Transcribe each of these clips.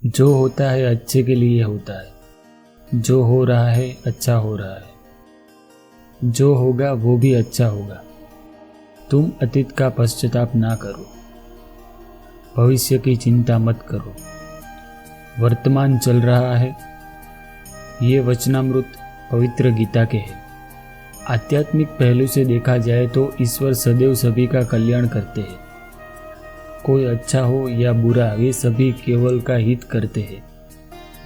जो होता है अच्छे के लिए होता है। जो हो रहा है अच्छा हो रहा है। जो होगा वो भी अच्छा होगा। तुम अतीत का पश्चाताप ना करो। भविष्य की चिंता मत करो। वर्तमान चल रहा है। ये वचनामृत पवित्र गीता के हैं। आध्यात्मिक पहलू से देखा जाए तो ईश्वर सदैव सभी का कल्याण करते हैं। कोई अच्छा हो या बुरा, वे सभी केवल का हित करते हैं।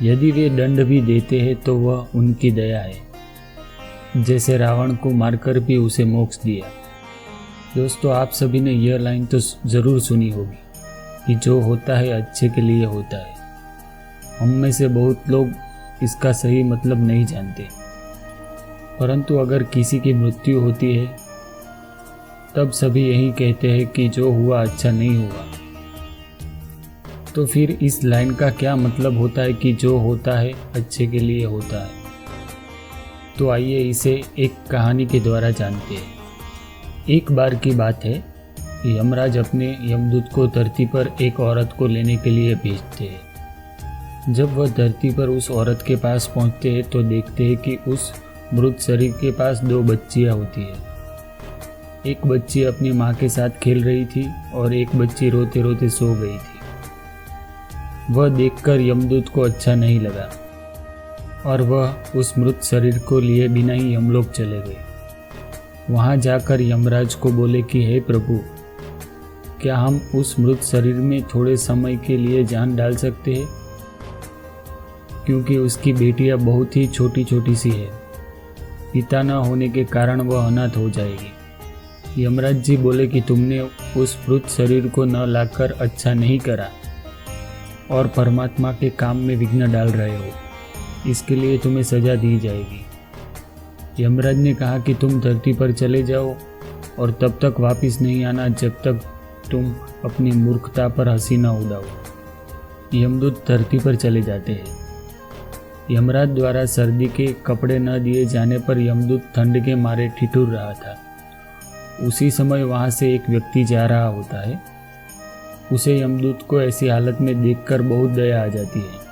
यदि वे दंड भी देते हैं तो वह उनकी दया है। जैसे रावण को मारकर भी उसे मोक्ष दिया। दोस्तों, आप सभी ने यह लाइन तो ज़रूर सुनी होगी कि जो होता है अच्छे के लिए होता है। हम में से बहुत लोग इसका सही मतलब नहीं जानते, परंतु अगर किसी की मृत्यु होती है तब सभी यही कहते हैं कि जो हुआ अच्छा नहीं हुआ। तो फिर इस लाइन का क्या मतलब होता है कि जो होता है अच्छे के लिए होता है? तो आइए इसे एक कहानी के द्वारा जानते हैं। एक बार की बात है, यमराज अपने यमदूत को धरती पर एक औरत को लेने के लिए भेजते हैं। जब वह धरती पर उस औरत के पास पहुंचते हैं तो देखते हैं कि उस मृत शरीर के पास 2 बच्चियां होती है। एक बच्ची अपनी माँ के साथ खेल रही थी और एक बच्ची रोते रोते सो गई थी। वह देखकर यमदूत को अच्छा नहीं लगा और वह उस मृत शरीर को लिए बिना ही यमलोक चले गए। वहाँ जाकर यमराज को बोले कि हे प्रभु, क्या हम उस मृत शरीर में थोड़े समय के लिए जान डाल सकते हैं, क्योंकि उसकी बेटियां बहुत ही छोटी छोटी सी है। पिता न होने के कारण वह अनाथ हो जाएगी। यमराज जी बोले कि तुमने उस मृत शरीर को न लाकर अच्छा नहीं करा और परमात्मा के काम में विघ्न डाल रहे हो, इसके लिए तुम्हें सजा दी जाएगी। यमराज ने कहा कि तुम धरती पर चले जाओ और तब तक वापस नहीं आना जब तक तुम अपनी मूर्खता पर हंसी न उड़ाओ। यमदूत धरती पर चले जाते हैं। यमराज द्वारा सर्दी के कपड़े न दिए जाने पर यमदूत ठंड के मारे ठिठुर रहा था। उसी समय वहां से एक व्यक्ति जा रहा होता है। उसे यमदूत को ऐसी हालत में देखकर बहुत दया आ जाती है।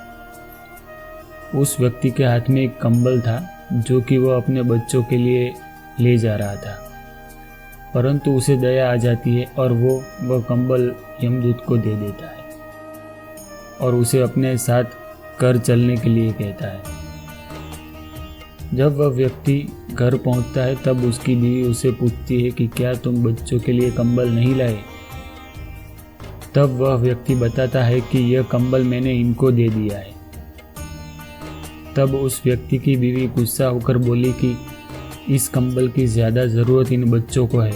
उस व्यक्ति के हाथ में एक कंबल था जो कि वह अपने बच्चों के लिए ले जा रहा था, परंतु उसे दया आ जाती है और वह कंबल यमदूत को दे देता है और उसे अपने साथ घर चलने के लिए कहता है। जब वह व्यक्ति घर पहुंचता है तब उसकी बीवी उसे पूछती है कि क्या तुम बच्चों के लिए कंबल नहीं लाए? तब वह व्यक्ति बताता है कि यह कंबल मैंने इनको दे दिया है। तब उस व्यक्ति की बीवी गुस्सा होकर बोली कि इस कंबल की ज़्यादा ज़रूरत इन बच्चों को है।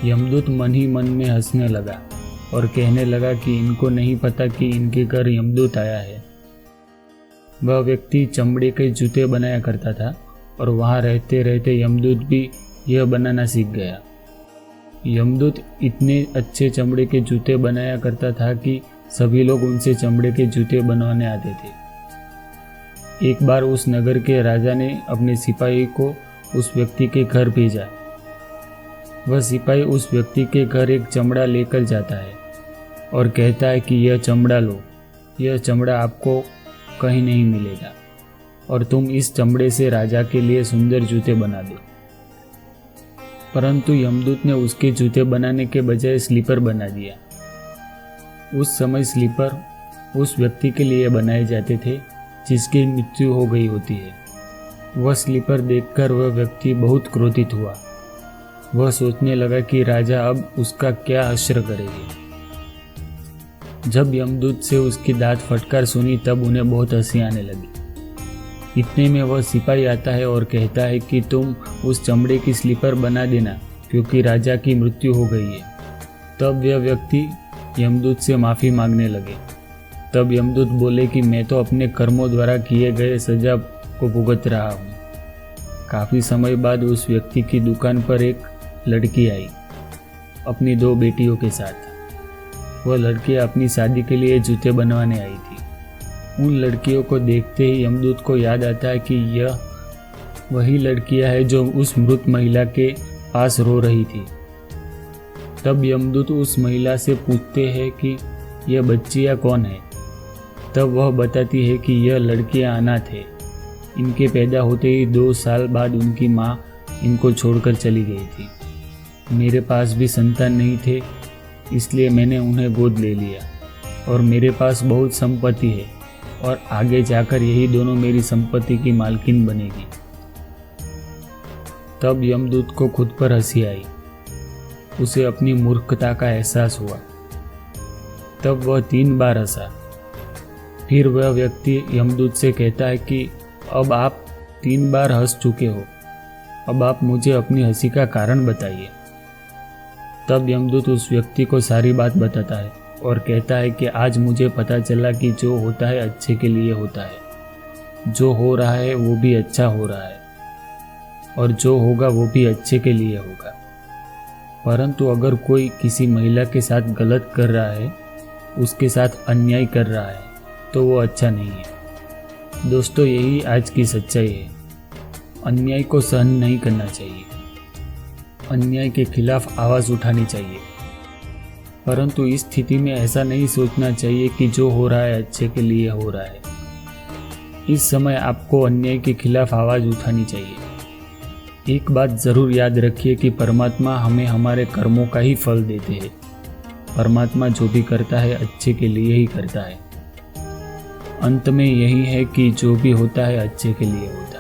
यमदूत मन ही मन में हंसने लगा और कहने लगा कि इनको नहीं पता कि इनके घर यमदूत आया है। वह व्यक्ति चमड़े के जूते बनाया करता था और वहाँ रहते रहते यमदूत भी यह बनाना सीख गया। यमदूत इतने अच्छे चमड़े के जूते बनाया करता था कि सभी लोग उनसे चमड़े के जूते बनवाने आते थे। एक बार उस नगर के राजा ने अपने सिपाही को उस व्यक्ति के घर भेजा। वह सिपाही उस व्यक्ति के घर एक चमड़ा लेकर जाता है और कहता है कि यह चमड़ा लो, यह चमड़ा आपको कहीं नहीं मिलेगा और तुम इस चमड़े से राजा के लिए सुंदर जूते बना दो। परंतु यमदूत ने उसके जूते बनाने के बजाय स्लीपर बना दिया। उस समय स्लीपर उस व्यक्ति के लिए बनाए जाते थे जिसकी मृत्यु हो गई होती है। वह स्लीपर देखकर वह व्यक्ति बहुत क्रोधित हुआ। वह सोचने लगा कि राजा अब उसका क्या हश्र करेगी। जब यमदूत से उसकी दांत फटकार सुनी तब उन्हें बहुत हंसी आने लगी। इतने में वह सिपाही आता है और कहता है कि तुम उस चमड़े की स्लीपर बना देना क्योंकि राजा की मृत्यु हो गई है। तब यह व्यक्ति यमदूत से माफ़ी मांगने लगे। तब यमदूत बोले कि मैं तो अपने कर्मों द्वारा किए गए सजा को भुगत रहा हूँ। काफ़ी समय बाद उस व्यक्ति की दुकान पर एक लड़की आई अपनी 2 बेटियों के साथ। वह लड़कियां अपनी शादी के लिए जूते बनवाने आई थी। उन लड़कियों को देखते ही यमदूत को याद आता है कि यह वही लड़कियां हैं जो उस मृत महिला के पास रो रही थी। तब यमदूत उस महिला से पूछते हैं कि यह बच्चियां कौन है। तब वह बताती है कि यह लड़कियां अनाथ है। इनके पैदा होते ही 2 साल बाद उनकी माँ इनको छोड़कर चली गई थी। मेरे पास भी संतान नहीं थे, इसलिए मैंने उन्हें गोद ले लिया और मेरे पास बहुत संपत्ति है और आगे जाकर यही दोनों मेरी संपत्ति की मालकिन बनेगी। तब यमदूत को खुद पर हंसी आई। उसे अपनी मूर्खता का एहसास हुआ। तब वह 3 बार हंसा। फिर वह व्यक्ति यमदूत से कहता है कि अब आप 3 बार हंस चुके हो, अब आप मुझे अपनी हंसी का कारण बताइए। तब यमदूत उस व्यक्ति को सारी बात बताता है और कहता है कि आज मुझे पता चला कि जो होता है अच्छे के लिए होता है, जो हो रहा है वो भी अच्छा हो रहा है और जो होगा वो भी अच्छे के लिए होगा। परंतु अगर कोई किसी महिला के साथ गलत कर रहा है, उसके साथ अन्याय कर रहा है, तो वो अच्छा नहीं है। दोस्तों, यही आज की सच्चाई है। अन्याय को सहन नहीं करना चाहिए, अन्याय के खिलाफ आवाज़ उठानी चाहिए। परंतु इस स्थिति में ऐसा नहीं सोचना चाहिए कि जो हो रहा है अच्छे के लिए हो रहा है। इस समय आपको अन्याय के खिलाफ आवाज़ उठानी चाहिए। एक बात ज़रूर याद रखिए कि परमात्मा हमें हमारे कर्मों का ही फल देते हैं। परमात्मा जो भी करता है अच्छे के लिए ही करता है। अंत में यही है कि जो भी होता है अच्छे के लिए होता है।